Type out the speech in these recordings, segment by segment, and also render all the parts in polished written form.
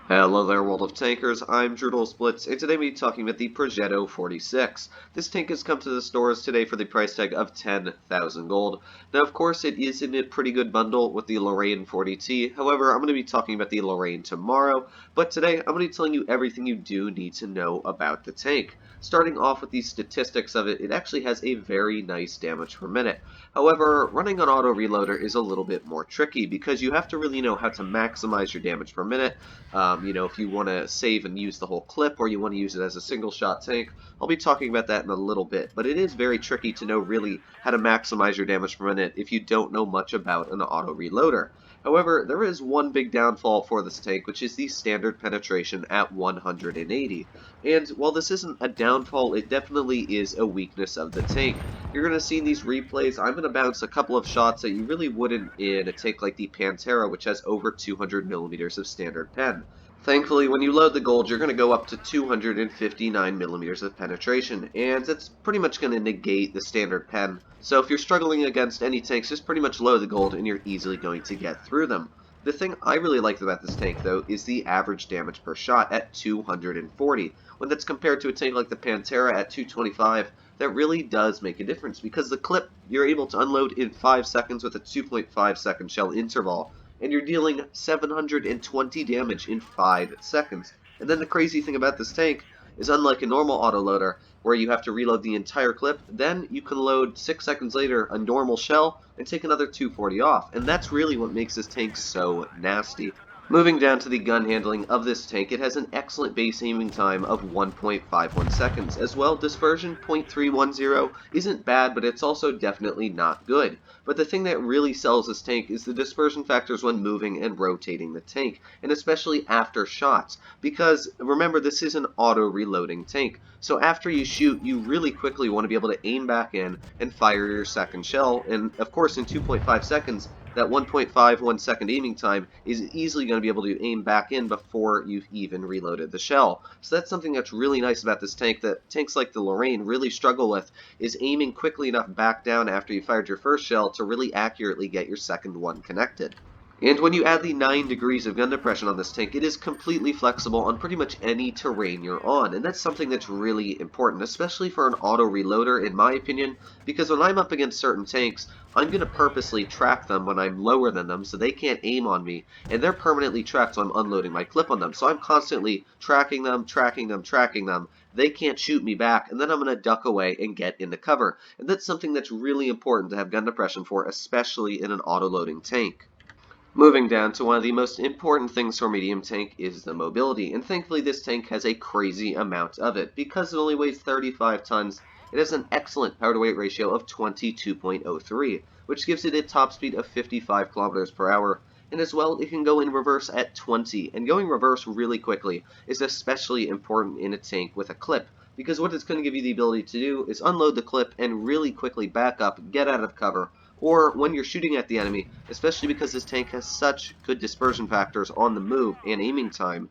Hello there, World of Tankers. I'm Blitz, and today we'll be talking about the Progetto 46. This tank has come to the stores today for the price tag of 10,000 gold. Now, of course, it is in a pretty good bundle with the Lorraine 40T. However, I'm going to be talking about the Lorraine tomorrow, but today I'm going to be telling you everything you do need to know about the tank. Starting off with the statistics of it, it actually has a very nice damage per minute. However, running an auto reloader is a little bit more tricky because you have to really know how to maximize your damage per minute. If you want to save and use the whole clip or you want to use it as a single shot tank, I'll be talking about that in a little bit. But it is very tricky to know really how to maximize your damage per minute if you don't know much about an auto reloader. However, there is one big downfall for this tank, which is the standard penetration at 180. And while this isn't a downfall, it definitely is a weakness of the tank. You're going to see in these replays, I'm going to bounce a couple of shots that you really wouldn't in a tank like the Pantera, which has over 200 millimeters of standard pen. Thankfully, when you load the gold, you're going to go up to 259 millimeters of penetration, and that's pretty much going to negate the standard pen. So if you're struggling against any tanks, just pretty much load the gold and you're easily going to get through them. The thing I really like about this tank, though, is the average damage per shot at 240. When that's compared to a tank like the Pantera at 225, that really does make a difference, because the clip you're able to unload in 5 seconds with a 2.5 second shell interval, and you're dealing 720 damage in 5 seconds. And then the crazy thing about this tank is, unlike a normal autoloader, where you have to reload the entire clip, then you can load 6 seconds later a normal shell and take another 240 off, and that's really what makes this tank so nasty. Moving down to the gun handling of this tank, it has an excellent base aiming time of 1.51 seconds. As well, dispersion 0.310 isn't bad, but it's also definitely not good. But the thing that really sells this tank is the dispersion factors when moving and rotating the tank, and especially after shots, because remember, this is an auto-reloading tank. So after you shoot, you really quickly want to be able to aim back in and fire your second shell, and of course in 2.5 seconds, that 1.51 second aiming time is easily going to be able to aim back in before you've even reloaded the shell. So that's something that's really nice about this tank that tanks like the Lorraine really struggle with, is aiming quickly enough back down after you fired your first shell to really accurately get your second one connected. And when you add the 9 degrees of gun depression on this tank, it is completely flexible on pretty much any terrain you're on, and that's something that's really important, especially for an auto reloader, in my opinion, because when I'm up against certain tanks, I'm going to purposely track them when I'm lower than them so they can't aim on me, and they're permanently tracked so I'm unloading my clip on them. So I'm constantly tracking them, they can't shoot me back, and then I'm going to duck away and get into cover. And that's something that's really important to have gun depression for, especially in an auto-loading tank. Moving down to one of the most important things for medium tank is the mobility, and thankfully this tank has a crazy amount of it. Because it only weighs 35 tons, it has an excellent power to weight ratio of 22.03, which gives it a top speed of 55 kilometers per hour, and as well it can go in reverse at 20, and going reverse really quickly is especially important in a tank with a clip, because what it's going to give you the ability to do is unload the clip and really quickly back up, get out of cover, or when you're shooting at the enemy, especially because this tank has such good dispersion factors on the move and aiming time,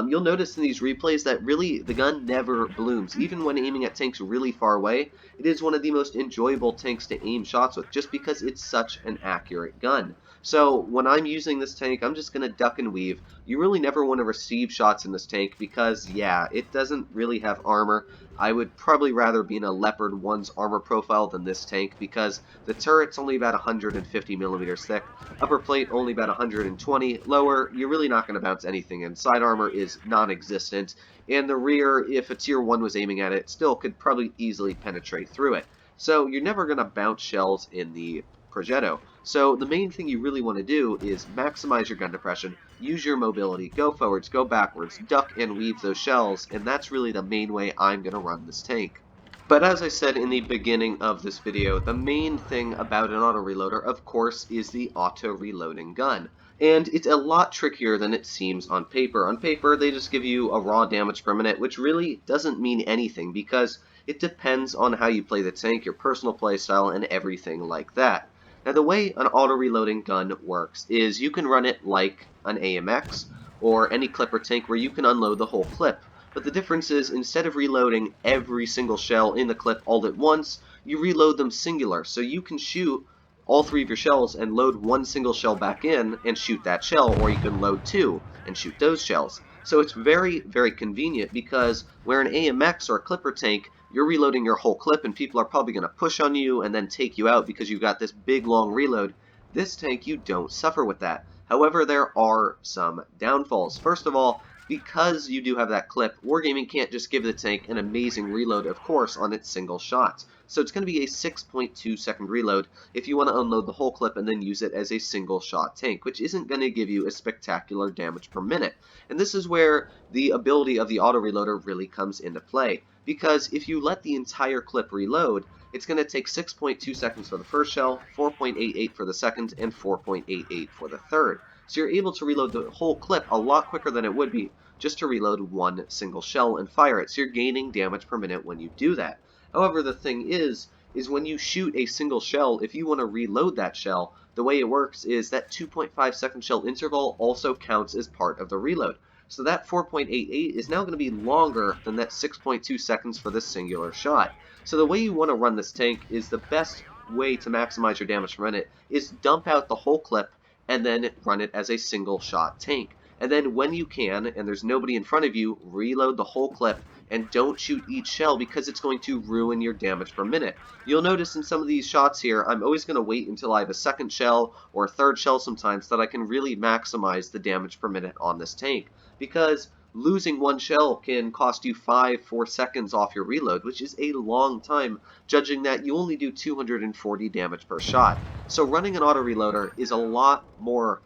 you'll notice in these replays that really the gun never blooms. Even when aiming at tanks really far away, it is one of the most enjoyable tanks to aim shots with, just because it's such an accurate gun. So when I'm using this tank, I'm just going to duck and weave. You really never want to receive shots in this tank because, yeah, it doesn't really have armor. I would probably rather be in a Leopard 1's armor profile than this tank, because the turret's only about 150 millimeters thick, upper plate only about 120, lower, you're really not going to bounce anything, and side armor is non-existent, and the rear, if a tier 1 was aiming at it, still could probably easily penetrate through it. So you're never going to bounce shells in the Progetto. So the main thing you really want to do is maximize your gun depression, use your mobility, go forwards, go backwards, duck and weave those shells, and that's really the main way I'm going to run this tank. But as I said in the beginning of this video, the main thing about an auto reloader, of course, is the auto reloading gun. And it's a lot trickier than it seems on paper. On paper, they just give you a raw damage per minute, which really doesn't mean anything, because it depends on how you play the tank, your personal playstyle, and everything like that. Now, the way an auto-reloading gun works is you can run it like an AMX or any clipper tank where you can unload the whole clip. But the difference is, instead of reloading every single shell in the clip all at once, you reload them singular. So you can shoot all 3 of your shells and load one single shell back in and shoot that shell, or you can load 2 and shoot those shells. So it's very, very convenient because where an AMX or a clipper tank, you're reloading your whole clip and people are probably going to push on you and then take you out because you've got this big long reload. This tank, you don't suffer with that. However, there are some downfalls. First of all, because you do have that clip, Wargaming can't just give the tank an amazing reload, of course, on its single shot. So it's going to be a 6.2 second reload if you want to unload the whole clip and then use it as a single shot tank, which isn't going to give you a spectacular damage per minute. And this is where the ability of the auto reloader really comes into play, because if you let the entire clip reload, it's going to take 6.2 seconds for the first shell, 4.88 for the second, and 4.88 for the third. So you're able to reload the whole clip a lot quicker than it would be just to reload one single shell and fire it. So you're gaining damage per minute when you do that. However, the thing is when you shoot a single shell, if you want to reload that shell, the way it works is that 2.5 second shell interval also counts as part of the reload. So that 4.88 is now going to be longer than that 6.2 seconds for this singular shot. So the way you want to run this tank is the best way to maximize your damage per minute is dump out the whole clip and then run it as a single shot tank. And then when you can, and there's nobody in front of you, reload the whole clip and don't shoot each shell because it's going to ruin your damage per minute. You'll notice in some of these shots here, I'm always going to wait until I have a second shell or a third shell sometimes so that I can really maximize the damage per minute on this tank. Because losing one shell can cost you 4 seconds off your reload, which is a long time, judging that you only do 240 damage per shot. So running an auto reloader is a lot more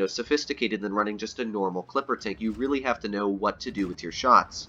sophisticated than running just a normal clipper tank. You really have to know what to do with your shots.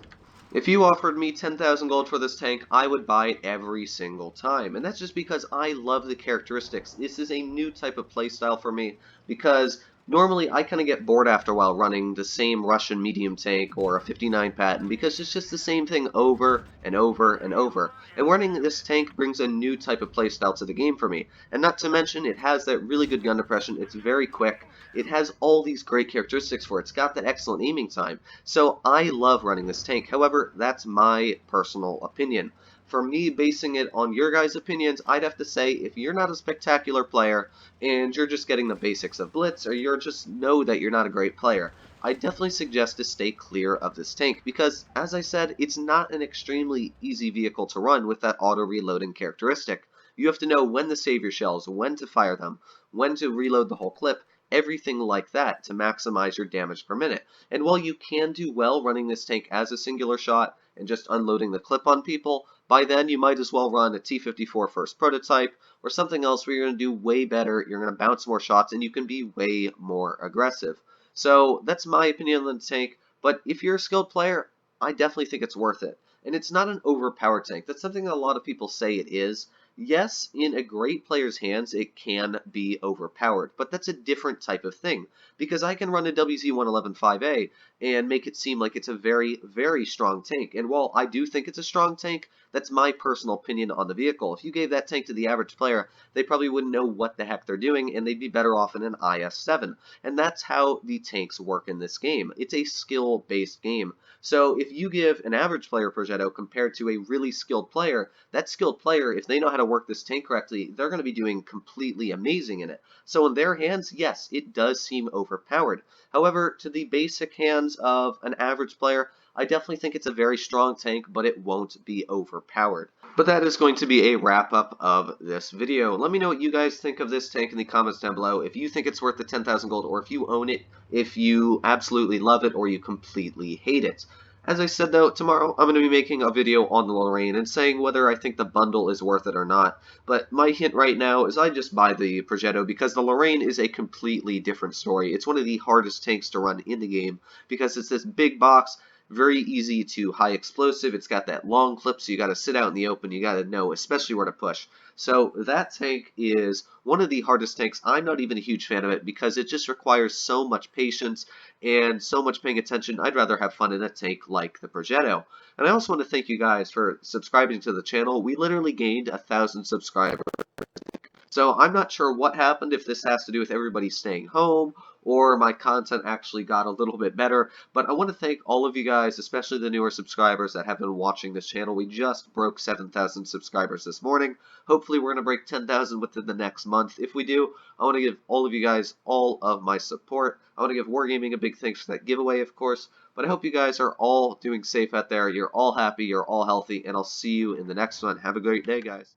If you offered me 10,000 gold for this tank, I would buy it every single time. And that's just because I love the characteristics. This is a new type of playstyle for me because normally I kind of get bored after a while running the same Russian medium tank or a 59 Patton because it's just the same thing over and over and over. And running this tank brings a new type of playstyle to the game for me. And not to mention, it has that really good gun depression, it's very quick, it has all these great characteristics for it, it's got that excellent aiming time. So I love running this tank, however, that's my personal opinion. For me, basing it on your guys' opinions, I'd have to say if you're not a spectacular player and you're just getting the basics of Blitz or you're just know that you're not a great player, I definitely suggest to stay clear of this tank because, as I said, it's not an extremely easy vehicle to run with that auto-reloading characteristic. You have to know when to save your shells, when to fire them, when to reload the whole clip, everything like that to maximize your damage per minute. And while you can do well running this tank as a singular shot and just unloading the clip on people, by then you might as well run a T-54 first prototype or something else where you're going to do way better, you're going to bounce more shots, and you can be way more aggressive. So that's my opinion on the tank, but if you're a skilled player, I definitely think it's worth it. And it's not an overpowered tank. That's something that a lot of people say it is. Yes, in a great player's hands, it can be overpowered, but that's a different type of thing, because I can run a WZ-111-5A and make it seem like it's a very, very strong tank, and while I do think it's a strong tank, that's my personal opinion on the vehicle. If you gave that tank to the average player, they probably wouldn't know what the heck they're doing, and they'd be better off in an IS-7, and that's how the tanks work in this game. It's a skill-based game. So if you give an average player Progetto compared to a really skilled player, that skilled player, if they know how to work this tank correctly, they're going to be doing completely amazing in it. So in their hands, yes, it does seem overpowered. However, to the basic hands of an average player, I definitely think it's a very strong tank, but it won't be overpowered. But that is going to be a wrap-up of this video. Let me know what you guys think of this tank in the comments down below. If you think it's worth the 10,000 gold, or if you own it, if you absolutely love it, or you completely hate it. As I said though, tomorrow I'm going to be making a video on the Lorraine and saying whether I think the bundle is worth it or not. But my hint right now is I just buy the Progetto because the Lorraine is a completely different story. It's one of the hardest tanks to run in the game because it's this big box, very easy to high explosive. It's got that long clip, so you got to sit out in the open. You got to know especially where to push. So that tank is one of the hardest tanks. I'm not even a huge fan of it because it just requires so much patience and so much paying attention. I'd rather have fun in a tank like the Progetto. And I also want to thank you guys for subscribing to the channel. We literally gained 1,000 subscribers So I'm not sure what happened, if this has to do with everybody staying home, or my content actually got a little bit better, but I want to thank all of you guys, especially the newer subscribers that have been watching this channel. We just broke 7,000 subscribers this morning. Hopefully we're going to break 10,000 within the next month. If we do, I want to give all of you guys all of my support. I want to give Wargaming a big thanks for that giveaway, of course, but I hope you guys are all doing safe out there. You're all happy, you're all healthy, and I'll see you in the next one. Have a great day, guys.